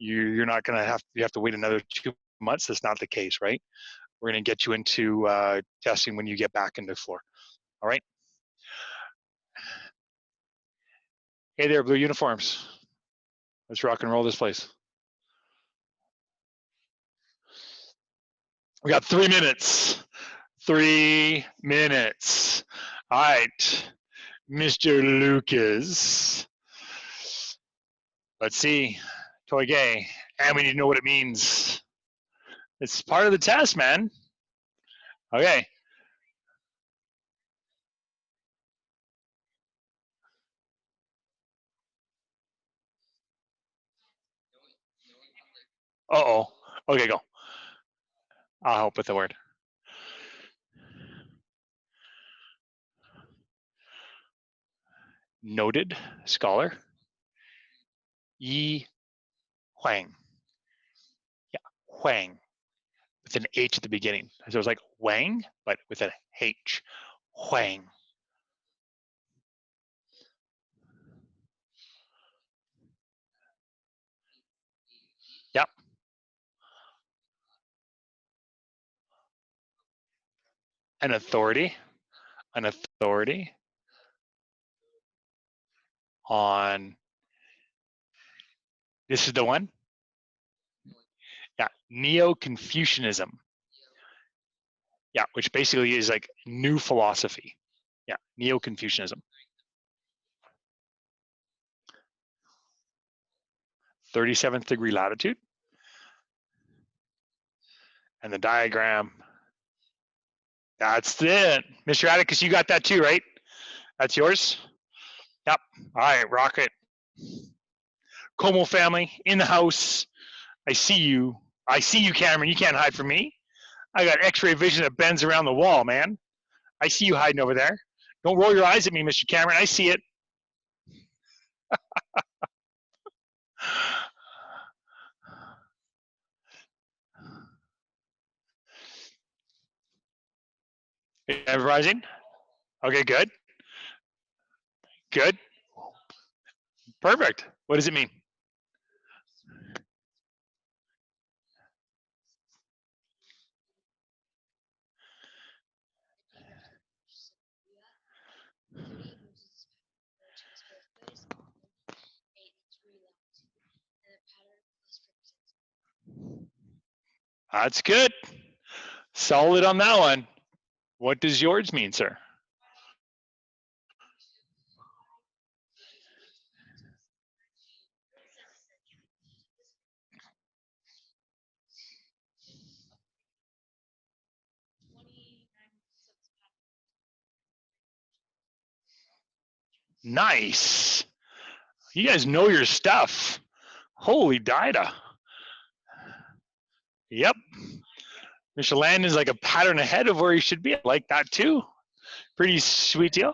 you're not going to have to wait another 2 months. That's not the case, right? We're going to get you into testing when you get back into floor. All right. Hey there, blue uniforms. Let's rock and roll this place. We got 3 minutes. 3 minutes. All right, Mr. Lucas. Let's see, toy gay, and we need to know what it means. It's part of the test, man. Okay. Uh-oh. Okay, go. I'll help with the word. Noted scholar. Yi Huang. Yeah, Huang. With an H at the beginning. So it's like Wang, but with an H. Huang. Yep. An authority. An authority on, this is the one? Yeah, Neo-Confucianism. Yeah, which basically is like new philosophy. Yeah, Neo-Confucianism. 37th degree latitude. And the diagram. That's it. Mr. Atticus, you got that too, right? That's yours? Yep. All right, rock it. Como family in the house. I see you. I see you, Cameron. You can't hide from me. I got x-ray vision that bends around the wall, man. I see you hiding over there. Don't roll your eyes at me, Mr. Cameron. I see it. Rising? Okay, good. Good. Perfect. What does it mean? That's good. Solid on that one. What does yours mean, sir? Nice. You guys know your stuff. Holy dida. Yep. Mr. Landon is like a pattern ahead of where he should be. I like that too. Pretty sweet deal.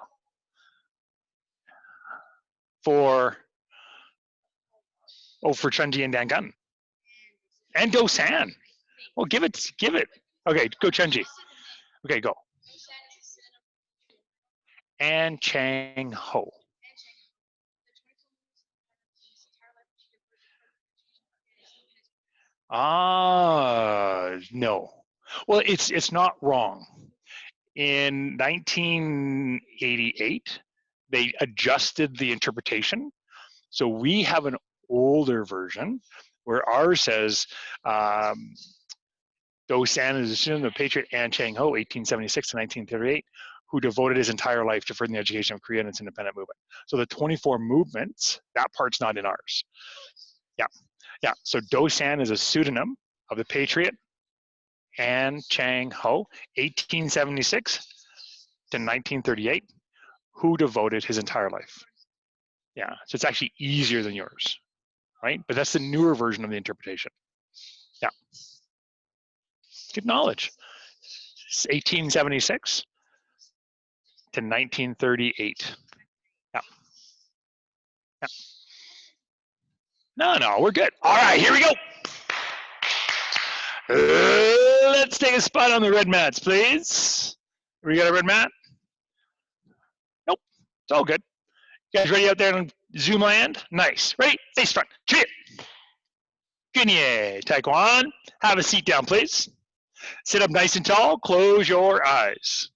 For Chunji and Dangun. And Dosan. Well, give it. Okay, go Chunji. Okay, go. And Chang Ho. No. Well, it's not wrong. In 1988, they adjusted the interpretation. So we have an older version where ours says Dosan is a student of the Patriot and Chang Ho, 1876 to 1938, who devoted his entire life to furthering the education of Korea and its independent movement. So the 24 movements, that part's not in ours. Yeah. So Dosan is a pseudonym of the Patriot and Chang Ho, 1876 to 1938, who devoted his entire life. Yeah, so it's actually easier than yours, right? But that's the newer version of the interpretation. Yeah. Good knowledge. It's 1876 to 1938. Yeah. No, we're good. All right, here we go. Let's take a spot on the red mats, please. We got a red mat? Nope, it's all good. You guys ready out there on Zoom land? Nice. Ready? Face front. Cheer. Junior, Taekwon, have a seat down, please. Sit up nice and tall. Close your eyes.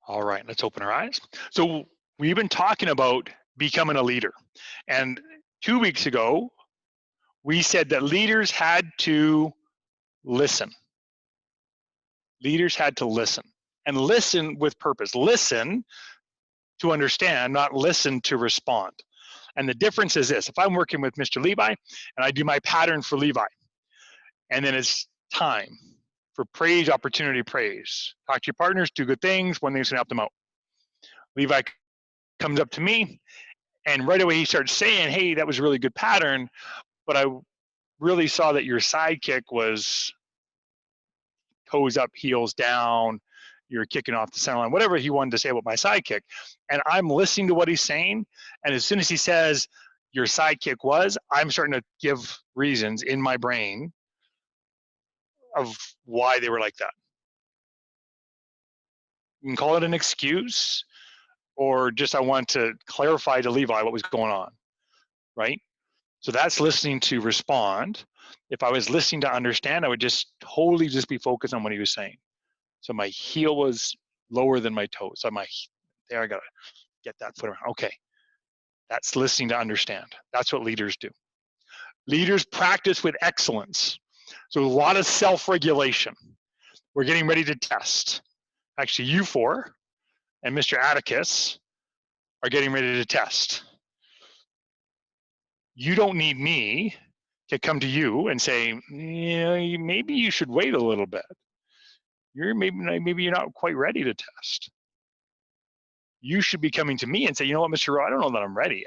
All right, let's open our eyes. So we've been talking about becoming a leader. And 2 weeks ago, we said that leaders had to listen. Leaders had to listen and listen with purpose. Listen to understand, not listen to respond. And the difference is this: if I'm working with Mr. Levi and I do my pattern for Levi, and then it's time for praise, opportunity, praise. Talk to your partners, do good things, one thing's gonna help them out. Levi comes up to me and right away he starts saying, hey, that was a really good pattern, but I really saw that your sidekick was toes up, heels down, you're kicking off the center line, whatever he wanted to say about my sidekick. And I'm listening to what he's saying. And as soon as he says, your sidekick was, I'm starting to give reasons in my brain of why they were like that. You can call it an excuse, or just I want to clarify to Levi what was going on, right? So that's listening to respond. If I was listening to understand, I would just totally just be focused on what he was saying. So my heel was lower than my toe. So there I gotta get that foot around. Okay, that's listening to understand. That's what leaders do. Leaders practice with excellence. So a lot of self-regulation. We're getting ready to test. Actually, you four and Mr. Atticus are getting ready to test. You don't need me to come to you and say, yeah, maybe you should wait a little bit. Maybe you're not quite ready to test. You should be coming to me and say, you know what, Mr. Rowe, I don't know that I'm ready.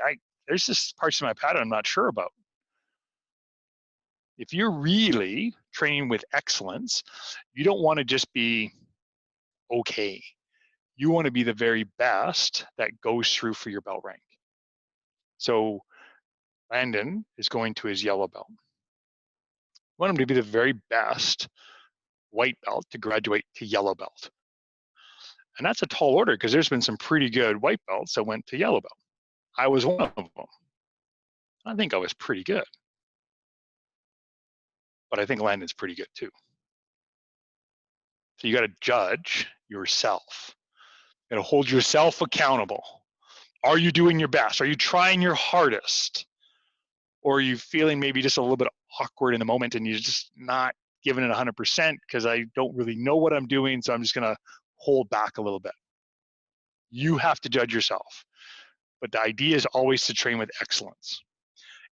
There's just parts of my pattern I'm not sure about. If you're really training with excellence, you don't want to just be okay. You want to be the very best that goes through for your belt rank. So Landon is going to his yellow belt. You want him to be the very best white belt to graduate to yellow belt. And that's a tall order because there's been some pretty good white belts that went to yellow belt. I was one of them. I think I was pretty good. But I think Landon's pretty good too. So you got to judge yourself. You got to hold yourself accountable. Are you doing your best? Are you trying your hardest? Or are you feeling maybe just a little bit awkward in the moment and you're just not giving it 100% because I don't really know what I'm doing, so I'm just going to hold back a little bit. You have to judge yourself. But the idea is always to train with excellence.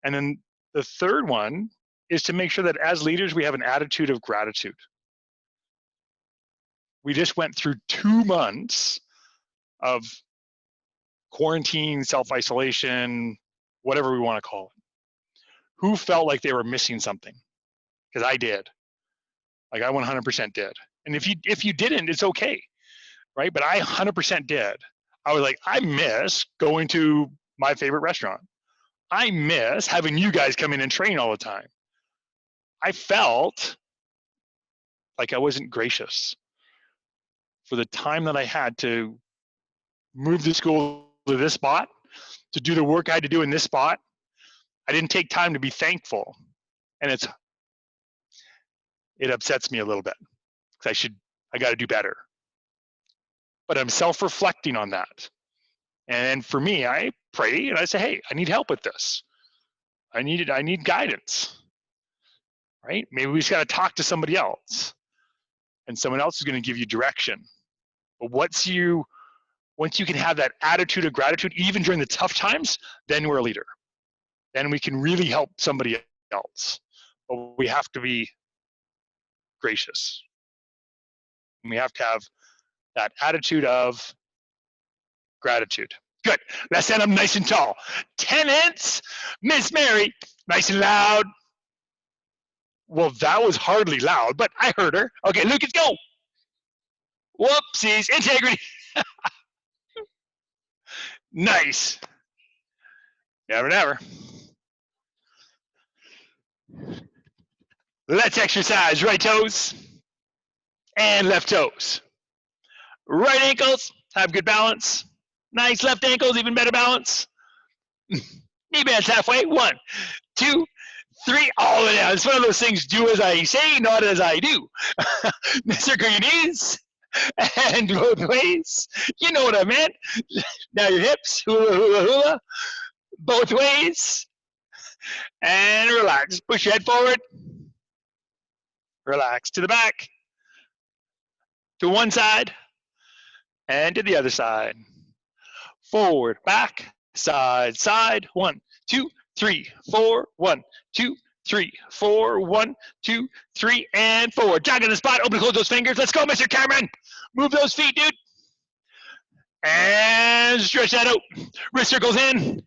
And then the third one is to make sure that as leaders, we have an attitude of gratitude. We just went through 2 months of quarantine, self-isolation, whatever we want to call it. Who felt like they were missing something? Because I did. Like I 100% did. And if you didn't, it's okay, right? But I 100% did. I was like, I miss going to my favorite restaurant. I miss having you guys come in and train all the time. I felt like I wasn't gracious for the time that I had to move the school to this spot, to do the work I had to do in this spot. I didn't take time to be thankful. And it upsets me a little bit because I got to do better. But I'm self-reflecting on that. And for me, I pray and I say, hey, I need help with this. I need guidance, right? Maybe we just got to talk to somebody else, and someone else is going to give you direction. But once you can have that attitude of gratitude, even during the tough times, then we're a leader. Then we can really help somebody else. But we have to be gracious. We have to have that attitude of gratitude. Good. Let's stand up nice and tall. Tenants, Miss Mary, nice and loud. Well, that was hardly loud, but I heard her. Okay, Lucas, go. Whoopsies, integrity. Nice. Never, never. Let's exercise right toes and left toes. Right ankles, have good balance. Nice left ankles, even better balance. Knee bands halfway. 1, 2, 3, all the way down. It's one of those things, do as I say, not as I do. Circle your knees and both ways. You know what I meant. Now your hips, hula, hula, hula, both ways. And relax. Push your head forward. Relax to the back. To one side and to the other side. Forward, back, side, side. 1, 2, 3, 4. 1, 2, 3, 4. 1, 2, 3, and forward. Jog in the spot. Open and close those fingers. Let's go, Mr. Cameron. Move those feet, dude. And stretch that out. Wrist circles in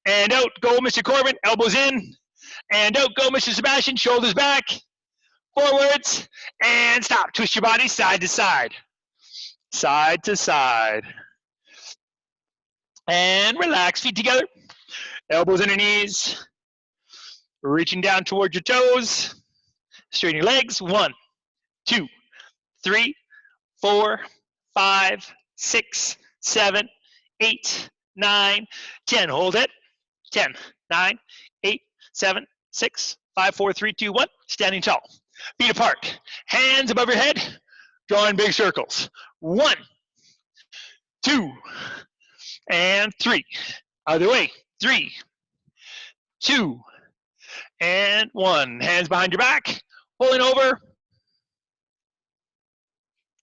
and out. Go, Mr. Corbin. Elbows in and out. Go, Mr. Sebastian. Shoulders back. Forwards and stop. Twist your body side to side. Side to side. And relax. Feet together. Elbows under knees. Reaching down towards your toes. Straighten your legs. 1, 2, 3, 4, 5, 6, 7, 8, 9, 10. Hold it. 10, 9, 8, 7, 6, 5, 4, 3, 2, 1. Standing tall. Feet apart. Hands above your head. Drawing big circles. 1, 2, and 3. Other way. 3, 2, and 1. Hands behind your back. Pulling over.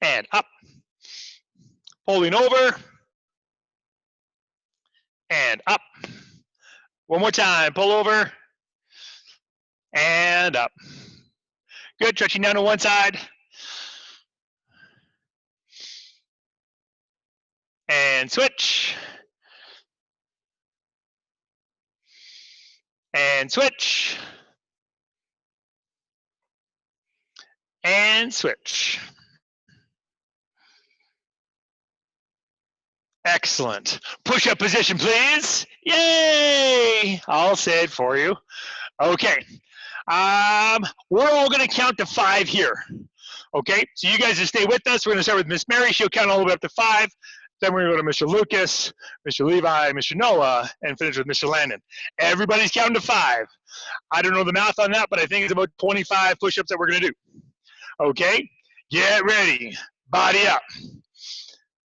And up. Pulling over. And up. One more time. Pull over. And up. Good. Stretching down to one side. And switch. And switch. And switch. Excellent. Push-up position, please. Yay! I'll say it for you. Okay. We're all going to count to 5 here. Okay? So you guys just stay with us. We're going to start with Miss Mary. She'll count all the way up to 5. Then we're going to go to Mr. Lucas, Mr. Levi, Mr. Noah, and finish with Mr. Landon. Everybody's counting to 5. I don't know the math on that, but I think it's about 25 push-ups that we're going to do. Okay? Get ready. Body up.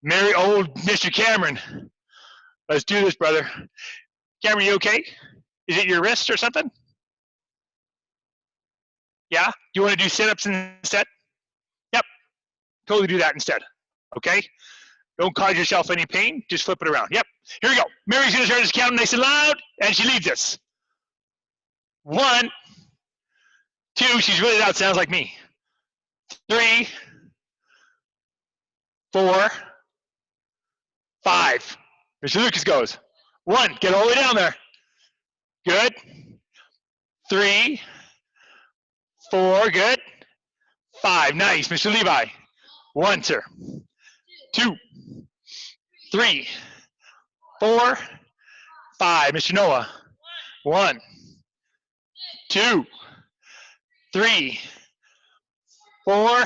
Mary, old Mr. Cameron. Let's do this, brother. Cameron, you okay? Is it your wrist or something? Yeah? You want to do sit-ups instead? Yep. Totally do that instead. Okay? Don't cause yourself any pain. Just flip it around. Yep. Here we go. Mary's going to start us counting nice and loud, and she leads us. 1, 2. She's really loud. Sounds like me. 3, 4, 5. Mr. Lucas goes. 1. Get all the way down there. Good. 3, 4. Good. 5. Nice, Mr. Levi. 1, sir. 2, 3, 4, 5. Mr. Noah. 1, 2, 3, 4,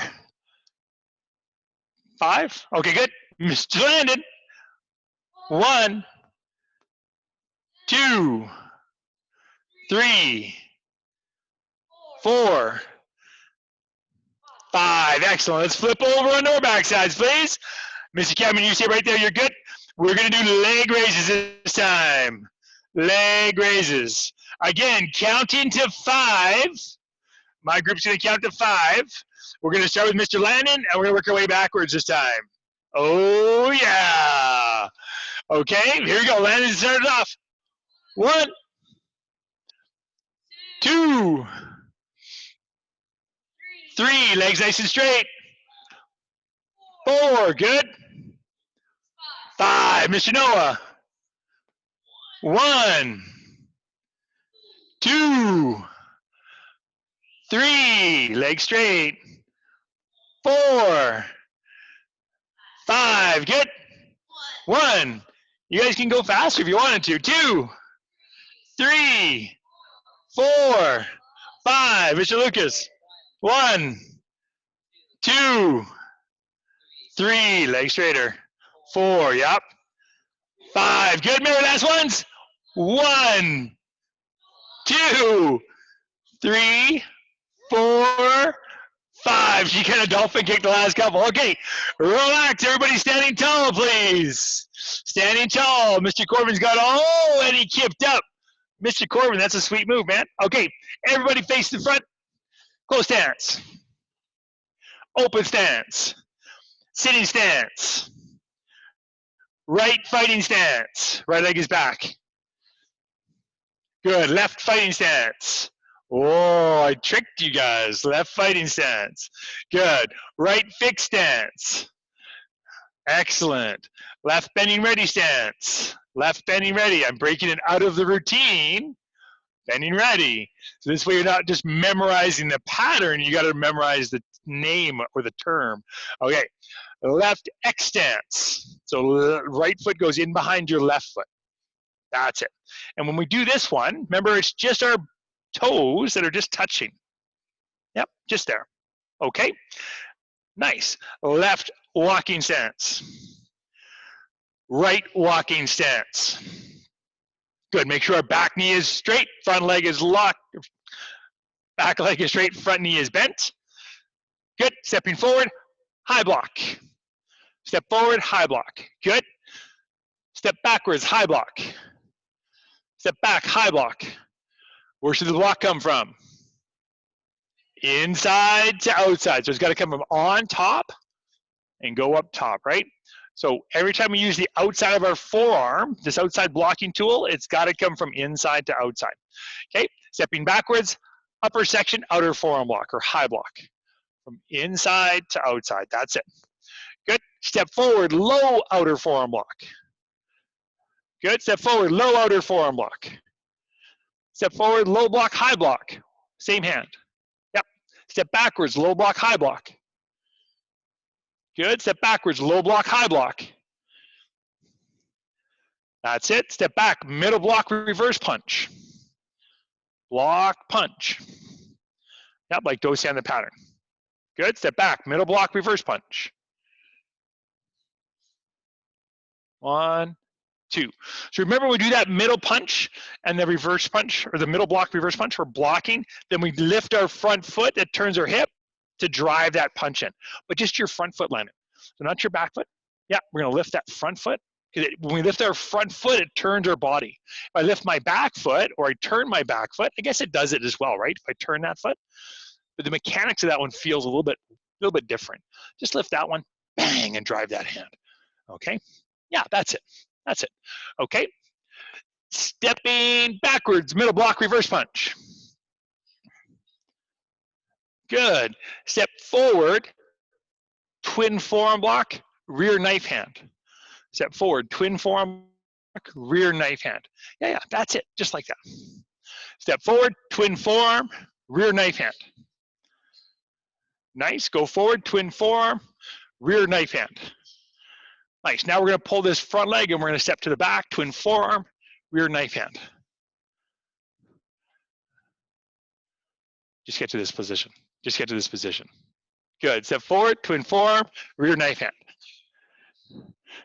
5. Okay, good. Mr. Landon. 1, 2, 3, 4, 5. Excellent. Let's flip over on our backsides, please. Mr. Cameron, you see right there, you're good. We're going to do leg raises this time. Leg raises. Again, counting to 5. My group's going to count to 5. We're going to start with Mr. Landon, and we're going to work our way backwards this time. Oh, yeah. Okay, here we go. Landon started off. 1, 2, 3. Legs nice and straight. 4. Good. 5. Mr. Noah. 1, 2, 3. Legs straight. 4, 5. Good. 1. You guys can go faster if you wanted to. 2, 3, 4, 5. Mr. Lucas. 1, 2, 3. Legs straighter. 4. Yep. 5. Good. Mary, last ones. 1, 2, 3, 4, 5. She kind of dolphin kicked the last couple. Okay, relax. Everybody standing tall, please. Standing tall. Mr. Corbin's got, oh, and he kipped up. Mr. Corbin, that's a sweet move, man. Okay, everybody face the front. Close stance. Open stance. Sitting stance. Right fighting stance. Right leg is back. Good. Left fighting stance. Oh, I tricked you guys. Left fighting stance. Good. Right fixed stance. Excellent. Left bending ready stance. Left bending ready. I'm breaking it out of the routine. Bending ready. So this way you're not just memorizing the pattern. You got to memorize the name or the term. Okay. Left X stance. So right foot goes in behind your left foot. That's it. And when we do this one, remember it's just our toes that are just touching. Yep, just there. Okay, nice. Left walking stance. Right walking stance. Good, make sure our back knee is straight, front leg is locked, back leg is straight, front knee is bent. Good, stepping forward, high block. Step forward, high block. Good. Step backwards, high block. Step back, high block. Where should the block come from? Inside to outside. So it's got to come from on top and go up top, right? So every time we use the outside of our forearm, this outside blocking tool, it's got to come from inside to outside. Okay, stepping backwards, upper section, outer forearm block or high block. From inside to outside, that's it. Good, step forward, low outer forearm block. Good, step forward, low outer forearm block. Step forward, low block, high block. Same hand. Yep. Step backwards, low block, high block. Good. Step backwards, low block, high block. That's it. Step back, middle block, reverse punch. Block, punch. Yep, like Do-san the pattern. Good. Step back, middle block, reverse punch. 1, 2. So remember we do that middle punch and the reverse punch, or the middle block reverse punch, we're blocking, then we lift our front foot that turns our hip to drive that punch in. But just your front foot landing. So not your back foot. Yeah, we're gonna lift that front foot. Because when we lift our front foot, it turns our body. If I lift my back foot or I turn my back foot, I guess it does it as well, right? If I turn that foot. But the mechanics of that one feels a little bit different. Just lift that one, bang, and drive that hand. Okay? Yeah, that's it. That's it. Okay. Stepping backwards, middle block, reverse punch. Good. Step forward, twin forearm block, rear knife hand. Step forward, twin forearm block, rear knife hand. Yeah, that's it. Just like that. Step forward, twin forearm, rear knife hand. Nice, go forward, twin forearm, rear knife hand. Nice, now we're gonna pull this front leg and we're gonna step to the back, twin forearm, rear knife hand. Just get to this position. Just get to this position. Good, step forward, twin forearm, rear knife hand.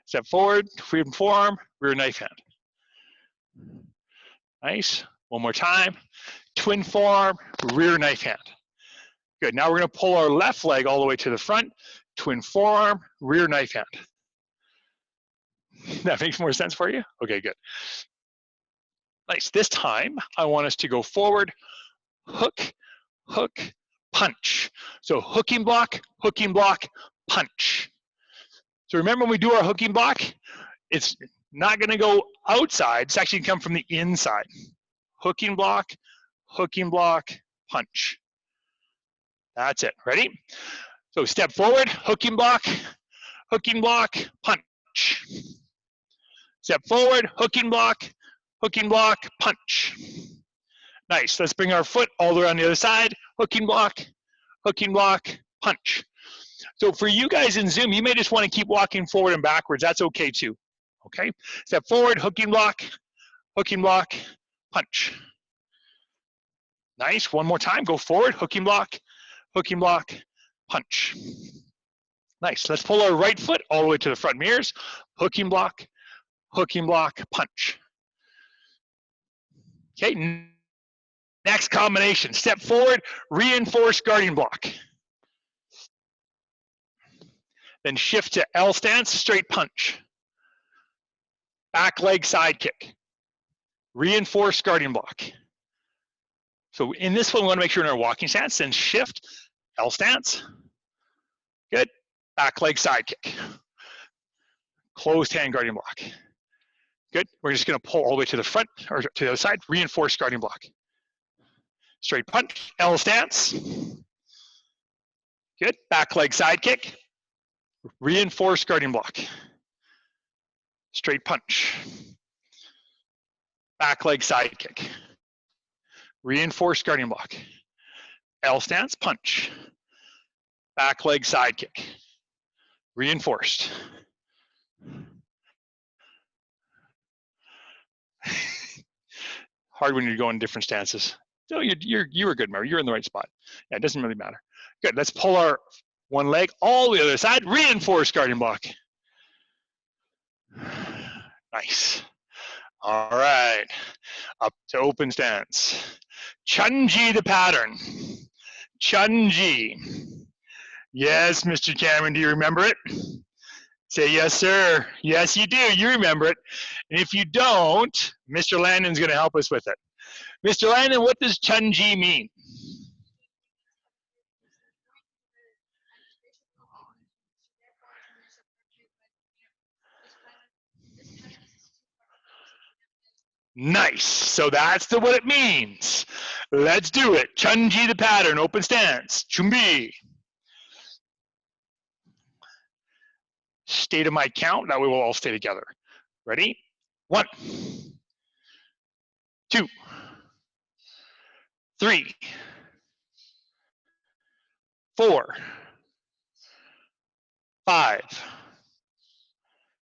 Step forward, twin forearm, rear knife hand. Nice, one more time. Twin forearm, rear knife hand. Good, now we're gonna pull our left leg all the way to the front, twin forearm, rear knife hand. That makes more sense for you? Okay, good. Nice, this time I want us to go forward, hook, hook, punch. So hooking block, punch. So remember when we do our hooking block, it's not gonna go outside, it's actually gonna come from the inside. Hooking block, punch. That's it, ready? So step forward, hooking block, punch. Step forward, hooking block, punch. Nice, let's bring our foot all the way on the other side, hooking block, punch. So for you guys in Zoom, you may just wanna keep walking forward and backwards, that's okay too, okay? Step forward, hooking block, punch. Nice, one more time, go forward, hooking block, punch. Nice, let's pull our right foot all the way to the front mirrors, hooking block, punch. Okay, next combination, step forward, reinforce guarding block. Then shift to L stance, straight punch. Back leg side kick. Reinforce guarding block. So in this one, we wanna make sure we're in our walking stance, then shift, L stance. Good, back leg side kick. Closed hand guarding block. Good, we're just gonna pull all the way to the front, or to the other side, reinforce guarding block. Straight punch, L stance. Good, back leg side kick. Reinforce guarding block. Straight punch. Back leg side kick. Reinforce guarding block. L stance, punch. Back leg side kick. Reinforced. Hard when you're going different stances. So you were good, Mary. You're in the right spot. Yeah, it doesn't really matter. Good, let's pull our one leg all the other side, reinforce guarding block. Nice. All right, up to open stance. Chunji the pattern. Chunji. Yes, Mr. Cameron, do you remember it? Say yes, sir. Yes, you do. You remember it. And if you don't, Mr. Landon's going to help us with it. Mr. Landon, what does Chunji mean? Nice. So that's what it means. Let's do it. Chunji the pattern, open stance. Chumbi. Stay to my count. That way we'll all stay together. Ready? 1, 2, 3, 4, 5,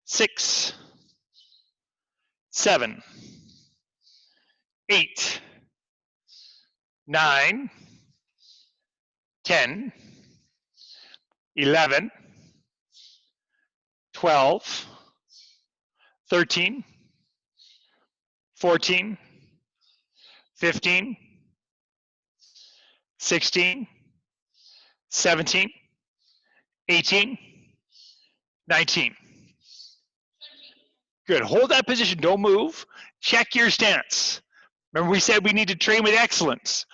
6, 7, 8, 9, 10, 11, 12, 13, 14, 15, 16, 17, 18, 19. Good, hold that position, don't move. Check your stance. Remember we said we need to train with excellence.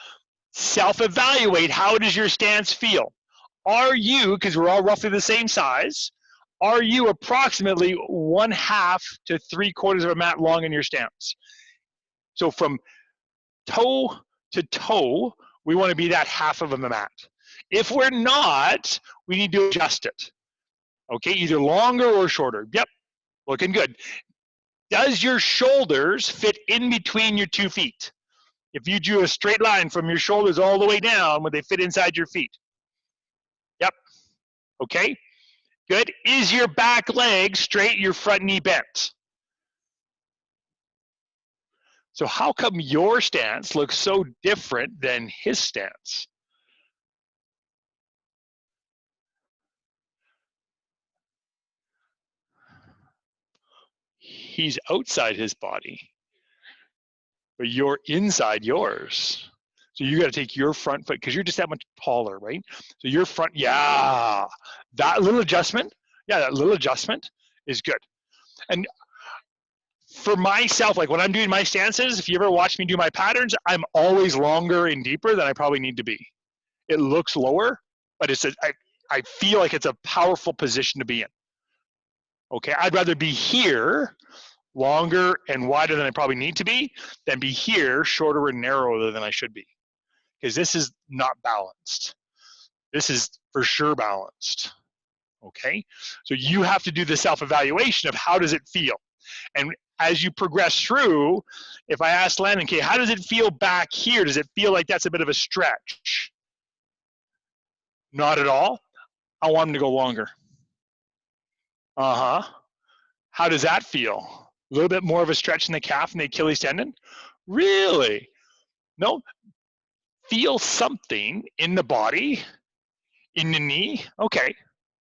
Self-evaluate, how does your stance feel? Are you, because we're all roughly the same size, are you approximately 1/2 to 3/4 of a mat long in your stance? So from toe to toe, we want to be that 1/2 of a mat. If we're not, we need to adjust it. Okay, either longer or shorter. Yep, looking good. Does your shoulders fit in between your 2 feet? If you drew a straight line from your shoulders all the way down, would they fit inside your feet? Okay, good. Is your back leg straight, your front knee bent? So how come your stance looks so different than his stance? He's outside his body, but you're inside yours. So you got to take your front foot because you're just that much taller, right? So your front, yeah, that little adjustment, is good. And for myself, like when I'm doing my stances, if you ever watch me do my patterns, I'm always longer and deeper than I probably need to be. It looks lower, but I feel like it's a powerful position to be in. Okay, I'd rather be here longer and wider than I probably need to be than be here shorter and narrower than I should be. Because this is not balanced. This is for sure balanced. Okay, so you have to do the self-evaluation of how does it feel. And as you progress through, if I ask Landon, okay, how does it feel back here? Does it feel like that's a bit of a stretch? Not at all. I want him to go longer. Uh-huh. How does that feel? A little bit more of a stretch in the calf and the Achilles tendon? Really? No. Feel something in the body, in the knee. Okay.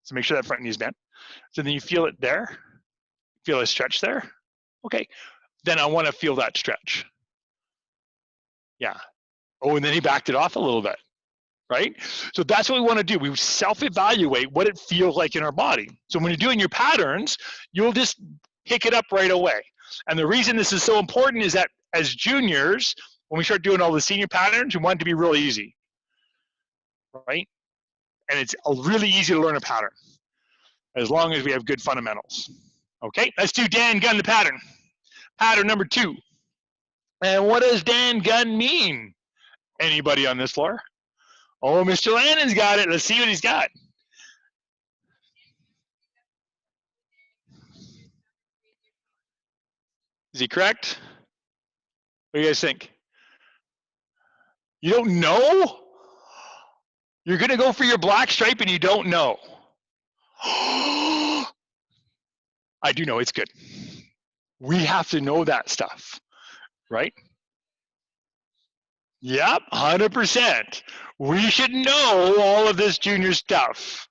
So make sure that front knee is bent. So then you feel it there. Feel a stretch there. Okay. Then I want to feel that stretch. Yeah. Oh, and then he backed it off a little bit. Right? So that's what we want to do. We self-evaluate what it feels like in our body. So when you're doing your patterns, you'll just pick it up right away. And the reason this is so important is that as juniors, when we start doing all the senior patterns, we want it to be really easy. Right? And it's really easy to learn a pattern as long as we have good fundamentals. Okay, let's do Dan Gun the pattern. Pattern number 2. And what does Dan Gun mean? Anybody on this floor? Oh, Mr. Landon's got it. Let's see what he's got. Is he correct? What do you guys think? You don't know? You're going to go for your black stripe and you don't know. I do know it's good. We have to know that stuff, right? Yep, 100%. We should know all of this junior stuff,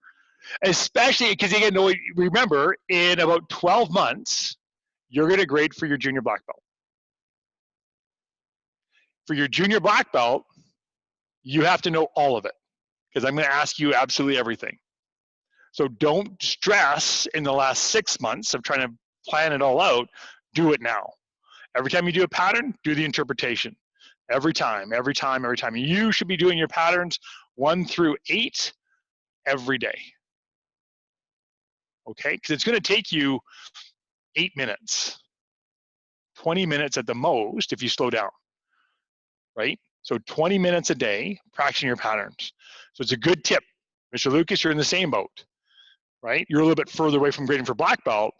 especially because you get to remember in about 12 months, you're going to grade for your junior black belt. For your junior black belt, you have to know all of it because I'm going to ask you absolutely everything. So don't stress in the last 6 months of trying to plan it all out. Do it now. Every time you do a pattern, do the interpretation. Every time. You should be doing your patterns 1 through 8 every day. Okay? Because it's going to take you 8 minutes, 20 minutes at the most if you slow down. Right? So 20 minutes a day practicing your patterns. So it's a good tip. Mr. Lucas, you're in the same boat. Right? You're a little bit further away from grading for black belt,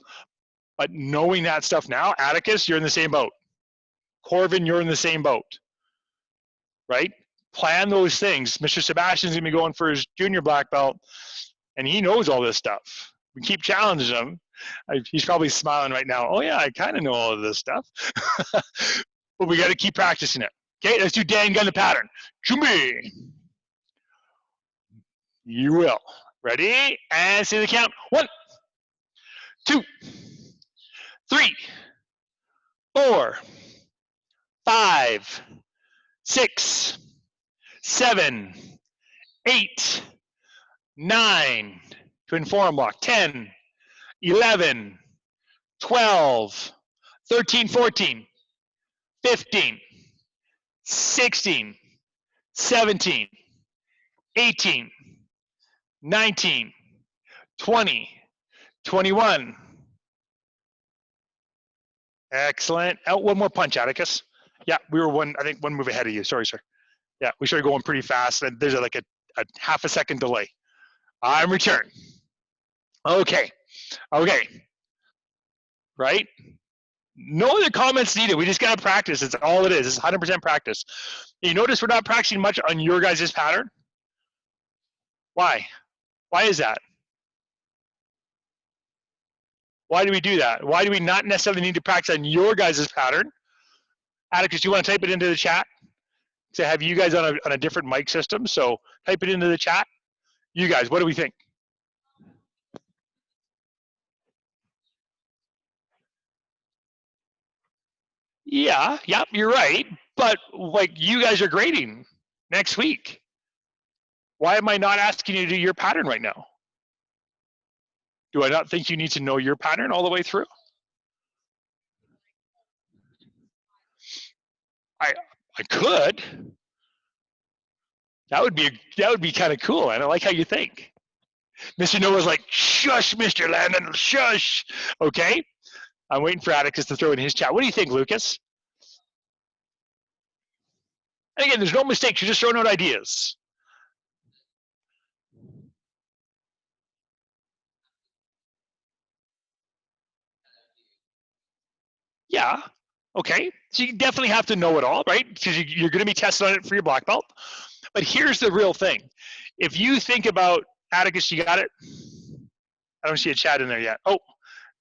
but knowing that stuff now, Atticus, you're in the same boat. Corvin, you're in the same boat. Right? Plan those things. Mr. Sebastian's gonna be going for his junior black belt, and he knows all this stuff. We keep challenging him. He's probably smiling right now. Oh yeah, I kind of know all of this stuff. But we got to keep practicing it. Okay, let's do Dan Gun the pattern. Jimmy. You will. Ready? And see the count. 1, 2, 3, 4, 5, 6, 7, 8, 9, twin forearm block, 10, 11, 12, 13, 14, 15, 16, 17, 18, 19, 20, 21. Excellent. Out one more punch, Atticus. Yeah, we were one move ahead of you. Sorry, sir. Yeah, we started going pretty fast, and there's like a half a second delay. I'm return. Okay. Right? No other comments needed. We just got to practice. It's all it is. It's 100% practice. You notice we're not practicing much on your guys' pattern? Why? Why is that? Why do we do that? Why do we not necessarily need to practice on your guys' pattern? Atticus, do you want to type it into the chat? To have you guys on a different mic system, so type it into the chat. You guys, what do we think? Yeah, yep, you're right. But like you guys are grading next week. Why am I not asking you to do your pattern right now? Do I not think you need to know your pattern all the way through? I could. That would be kind of cool, and I like how you think. Mr. Noah's like, shush, Mr. Landon, shush. Okay, I'm waiting for Atticus to throw in his chat. What do you think, Lucas? And again, there's no mistakes. You're just throwing out ideas. Yeah. Okay. So you definitely have to know it all, right? Because you're going to be tested on it for your black belt. But here's the real thing. If you think about, Atticus, you got it? I don't see a chat in there yet. Oh,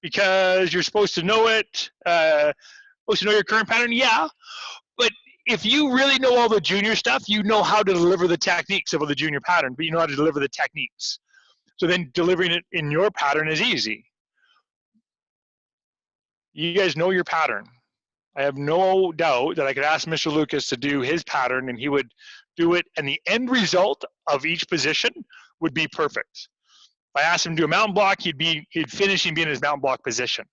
because you're supposed to know it, supposed to know your current pattern? Yeah. But if you really know all the junior stuff, you know how to deliver the techniques of the junior pattern, but you know how to deliver the techniques. So then delivering it in your pattern is easy. You guys know your pattern. I have no doubt that I could ask Mr. Lucas to do his pattern and he would do it, and the end result of each position would be perfect. If I asked him to do a mountain block, he'd finish and be in his mountain block position.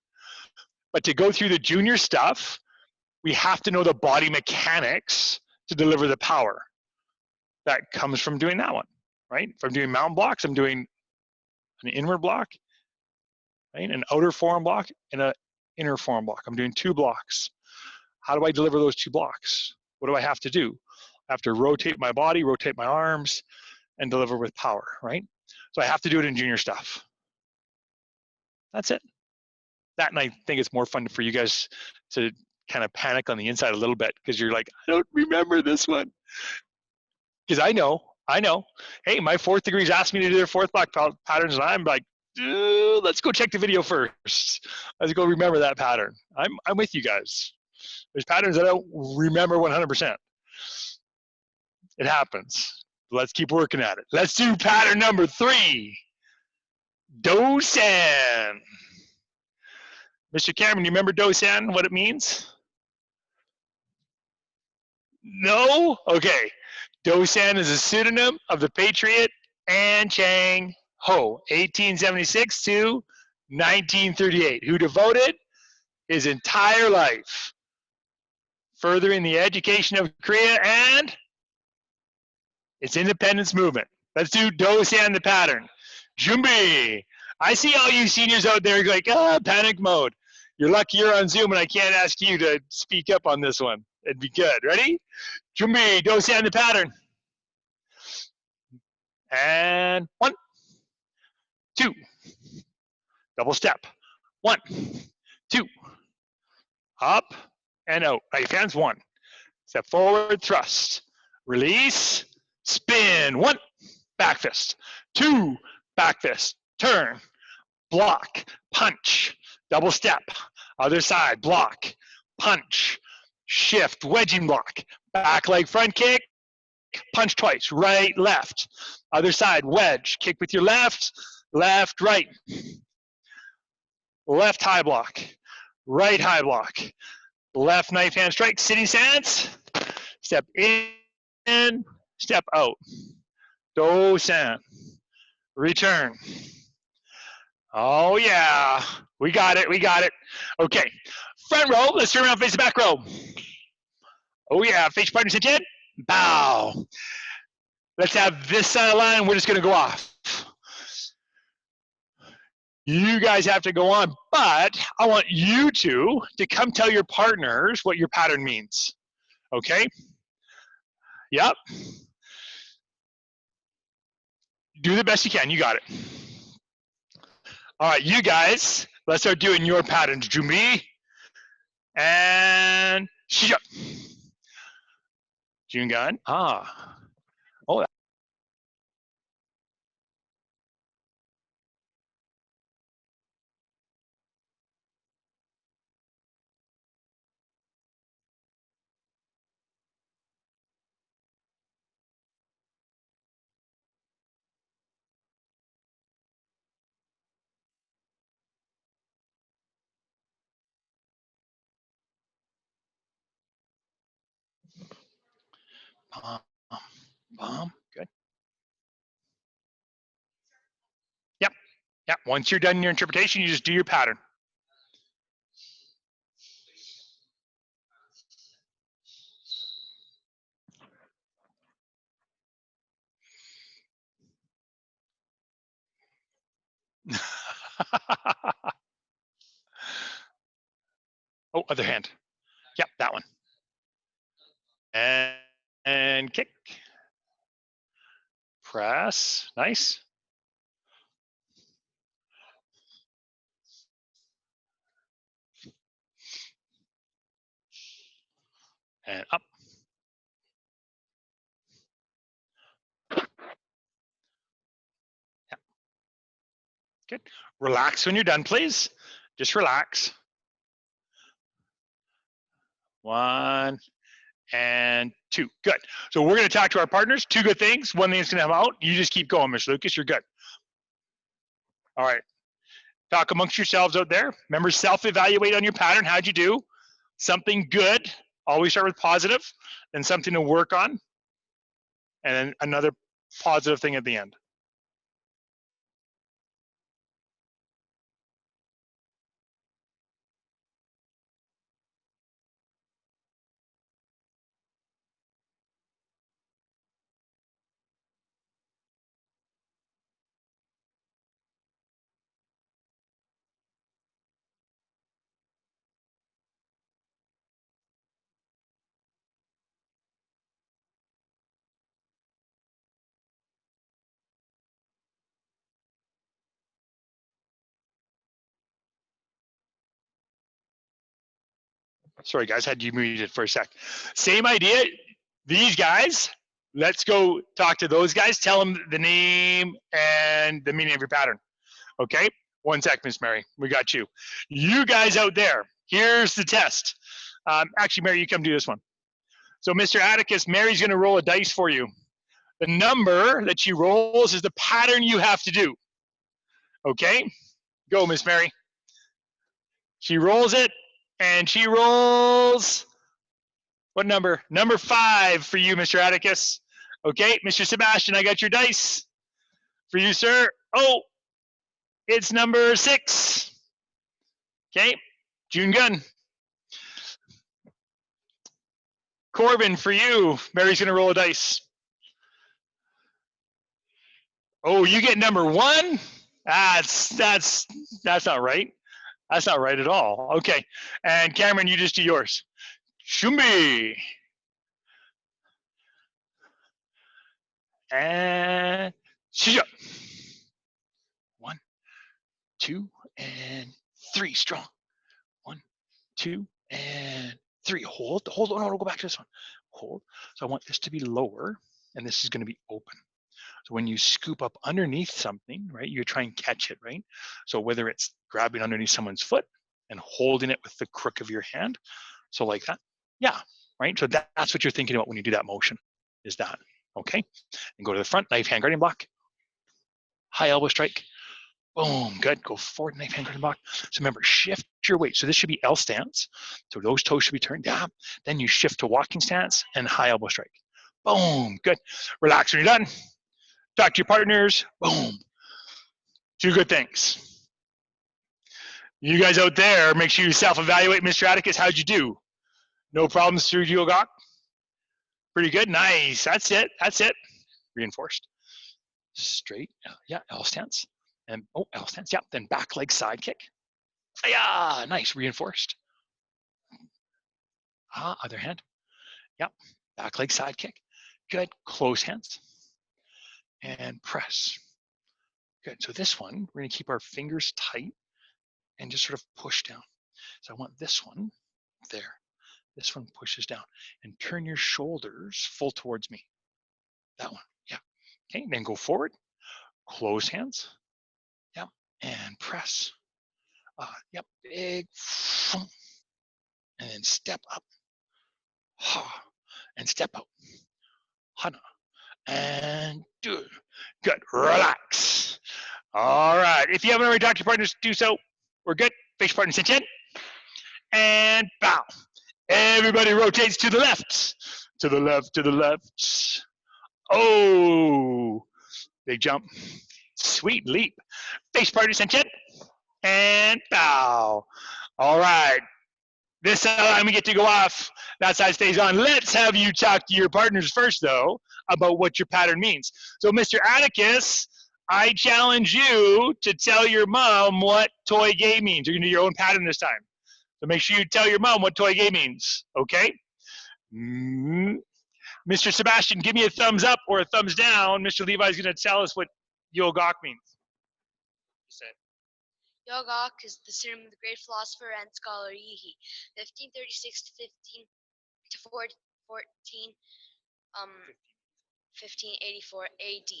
But to go through the junior stuff, we have to know the body mechanics to deliver the power. That comes from doing that one, right? If I'm doing mountain blocks, I'm doing an inward block, right? An outer forearm block and an inner forearm block. I'm doing 2 blocks. How do I deliver those 2 blocks? What do I have to do? I have to rotate my body, rotate my arms, and deliver with power, right? So I have to do it in junior stuff. That's it. That, and I think it's more fun for you guys to kind of panic on the inside a little bit because you're like, I don't remember this one. Because I know. Hey, my 4th degrees asked me to do their 4th block patterns, and I'm like, let's go check the video first. Let's go remember that pattern. I'm with you guys. There's patterns that I don't remember 100%. It happens. Let's keep working at it. Let's do pattern number 3. Dosan. Mr. Cameron, you remember Dosan, what it means? No? Okay. Dosan is a pseudonym of the patriot An Chang Ho, 1876 to 1938, who devoted his entire life furthering the education of Korea and its independence movement. Let's do Dosan the pattern. Jumbi. I see all you seniors out there like, panic mode. You're lucky you're on Zoom and I can't ask you to speak up on this one. It'd be good. Ready? Jumbi, Dosan the pattern. And 1, 2. Double step. 1, 2. Up and out. Right hands. 1. Step forward, thrust. Release, spin. 1, back fist. 2, back fist. Turn, block, punch. Double step. Other side, block, punch, shift, wedging block. Back leg front kick, punch twice. Right, left. Other side, wedge. Kick with your left, left, right. Left high block, right high block. Left knife hand strike, sitting stance. Step in, step out. Dosan. Return. Oh yeah, we got it. Okay, front row. Let's turn around, face the back row. Oh yeah, face your partner's attention. Bow. Let's have this side of the line. We're just gonna go off. You guys have to go on, but I want you to come tell your partners what your pattern means. Okay? Yep. Do the best you can. You got it. All right, you guys, let's start doing your patterns. Jumi and Shija. Jungan. Ah. Oh. Good. Yep. Yep. Once you're done your interpretation, you just do your pattern. Oh, other hand. Yep, that one. And kick. Press. Nice. And up. Yep. Good. Relax when you're done, please. Just relax. 1 and 2. Good. So we're going to talk to our partners. 2 good things. One thing that's going to come out. You just keep going, Mr. Lucas. You're good. All right. Talk amongst yourselves out there. Remember, self-evaluate on your pattern. How'd you do? Something good. Always start with positive. Then something to work on. And then another positive thing at the end. Sorry, guys, had you muted for a sec. Same idea. These guys, let's go talk to those guys. Tell them the name and the meaning of your pattern. Okay? 1 sec, Miss Mary. We got you. You guys out there, here's the test. Actually, Mary, you come do this one. So, Mr. Atticus, Mary's going to roll a dice for you. The number that she rolls is the pattern you have to do. Okay? Go, Miss Mary. She rolls it, and she rolls, what number? Number 5 for you, Mr. Atticus. Okay, Mr. Sebastian, I got your dice. For you, sir. Oh, it's number 6. Okay, June Gunn. Corbin, for you. Mary's gonna roll a dice. Oh, you get number 1? That's not right. That's not right at all. Okay, and Cameron, you just do yours. Shumbi. And Shisha. 1, 2, and 3. Strong. 1, 2, and 3. Hold. No, go back to this one. Hold. So I want this to be lower, and this is going to be open. So when you scoop up underneath something, right, you try and catch it, right? So whether it's grabbing underneath someone's foot and holding it with the crook of your hand, so like that, yeah, right? So that's what you're thinking about when you do that motion, is that, okay? And go to the front, knife hand guardian block, high elbow strike, boom, good, go forward, knife hand guardian block. So remember, shift your weight. So this should be L stance. So those toes should be turned down. Then you shift to walking stance and high elbow strike. Boom, good. Relax when you're done. Talk to your partners, boom. 2 good things. You guys out there, make sure you self-evaluate. Mr. Atticus, how'd you do? No problems through Geogok? Pretty good, nice, that's it. Reinforced. Straight, yeah, L stance. And, oh, L stance, yeah, then back leg side kick. Yeah, nice, reinforced. Other hand, yep, back leg side kick. Good, close hands. And press. Good, so this one, we're gonna keep our fingers tight and just sort of push down. So I want this one there. This one pushes down. And turn your shoulders full towards me. That one, yeah. Okay, then go forward, close hands, yep, and press. Yep, big, and then step up, and step out, hana, and do it. Good, relax. All right, if you haven't already talked to your partners, do so. We're good. Face your partner, chin, and bow. Everybody rotates to the left, to the left, to the left. Oh, big jump. Sweet leap. Face party, Sanchez. And bow. All right. This time we get to go off. That side stays on. Let's have you talk to your partners first, though, about what your pattern means. So, Mr. Atticus, I challenge you to tell your mom what toy gay means. You're going to do your own pattern this time. So make sure you tell your mom what toy gay means, okay? Mr. Sebastian, give me a thumbs up or a thumbs down. Mr. Levi's going to tell us what Yogok means. Yogok is the synonym of the great philosopher and scholar Yihi, 1536 to 1584 AD.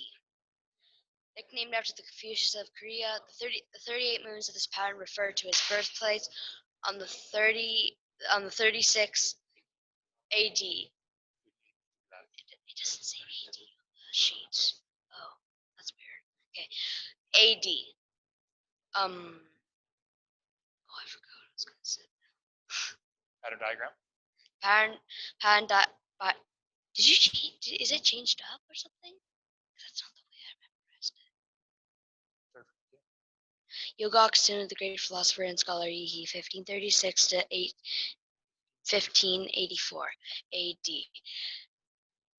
Nicknamed after the Confucius of Korea, the 38 moons of this pattern refer to his birthplace on the 36 AD. It doesn't say AD on the sheets. Oh, that's weird. Okay, AD. I forgot what I was going to say. Pattern diagram. Pattern did you change? Is it changed up or something? That's not the way I memorized it. Yogok, son of the great philosopher and scholar Yihi, 1536 to 1584 AD.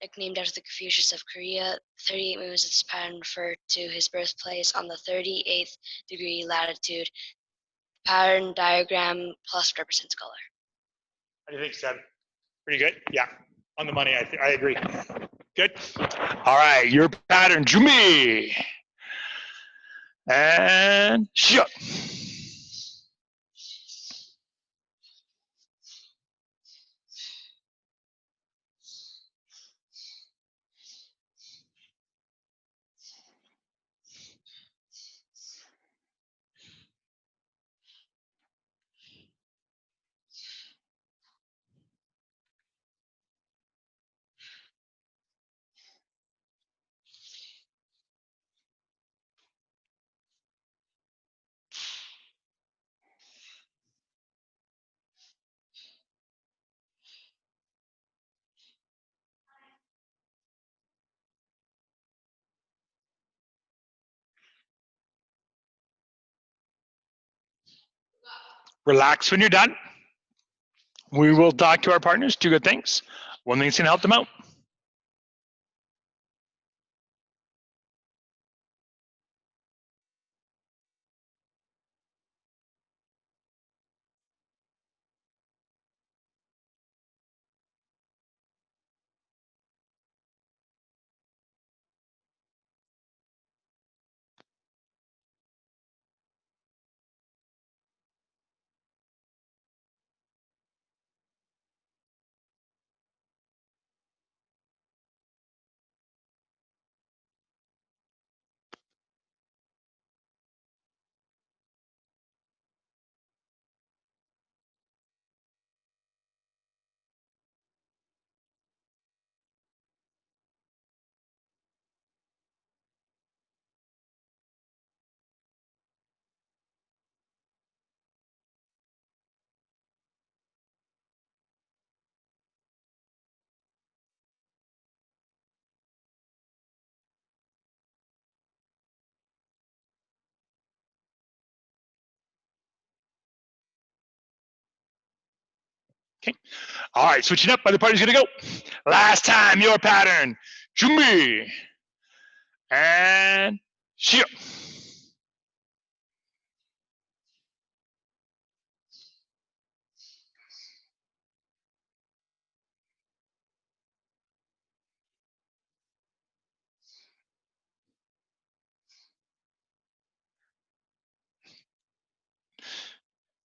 Nicknamed after the Confucius of Korea, 38 moons of this pattern refer to his birthplace on the 38th degree latitude. The pattern diagram plus represents color. How do you think, Seb? Pretty good? Yeah. On the money, I agree. Good. All right, your pattern, Jumi. And shut. Relax when you're done. We will talk to our partners, two good things. One thing's going to help them out. Okay. All right, switching up. Other party's going to go. Last time, your pattern. Jumi. And shut.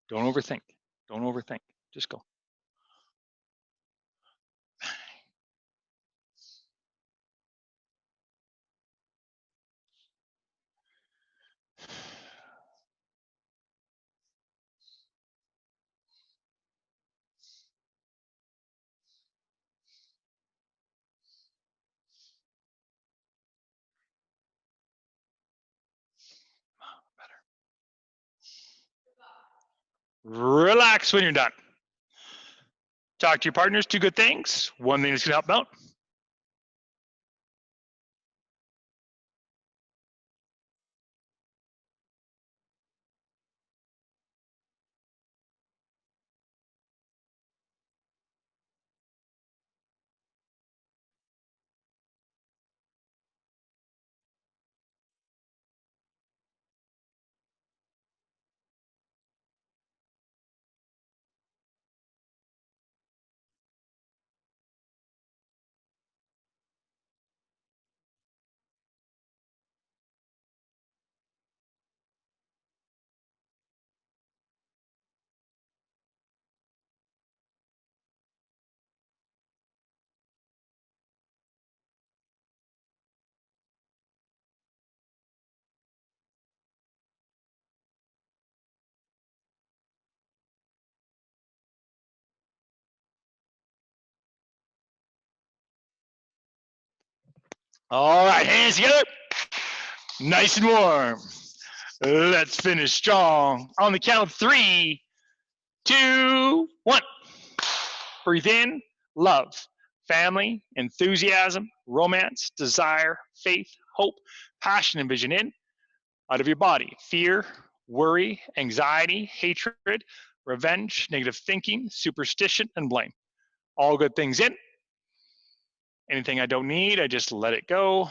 Don't overthink. Don't overthink. Just go. Relax when you're done. Talk to your partners, 2 good things. 1 thing that's gonna help them out. All right, hands together. Nice and warm. Let's finish strong. On the count 3, 2, 1. Breathe in, love, family, enthusiasm, romance, desire, faith, hope, passion, and vision in. Out of your body, fear, worry, anxiety, hatred, revenge, negative thinking, superstition, and blame. All good things in. Anything I don't need, I just let it go.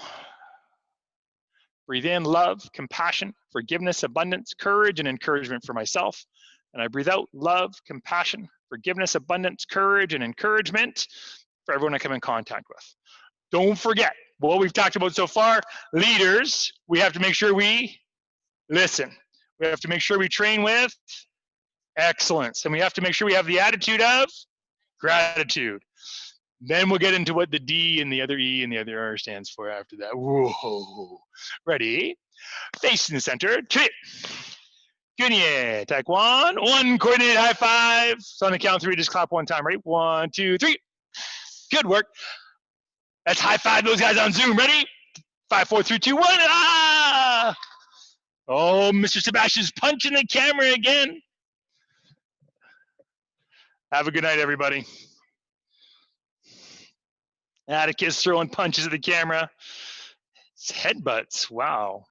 Breathe in love, compassion, forgiveness, abundance, courage, and encouragement for myself. And I breathe out love, compassion, forgiveness, abundance, courage, and encouragement for everyone I come in contact with. Don't forget what we've talked about so far. Leaders, we have to make sure we listen. We have to make sure we train with excellence. And we have to make sure we have the attitude of gratitude. Then we'll get into what the D and the other E and the other R stands for after that. Whoa. Ready? Face in the center. Treat. Good. Taekwondo. 1 coordinated high five. So on the count 3, just clap 1 time. Ready? 1, 2, 3. Good work. Let's high five those guys on Zoom. Ready? 5, 4, 3, 2, 1. Ah! Oh, Mr. Sebastian's punching the camera again. Have a good night, everybody. Atticus throwing punches at the camera. It's headbutts. Wow.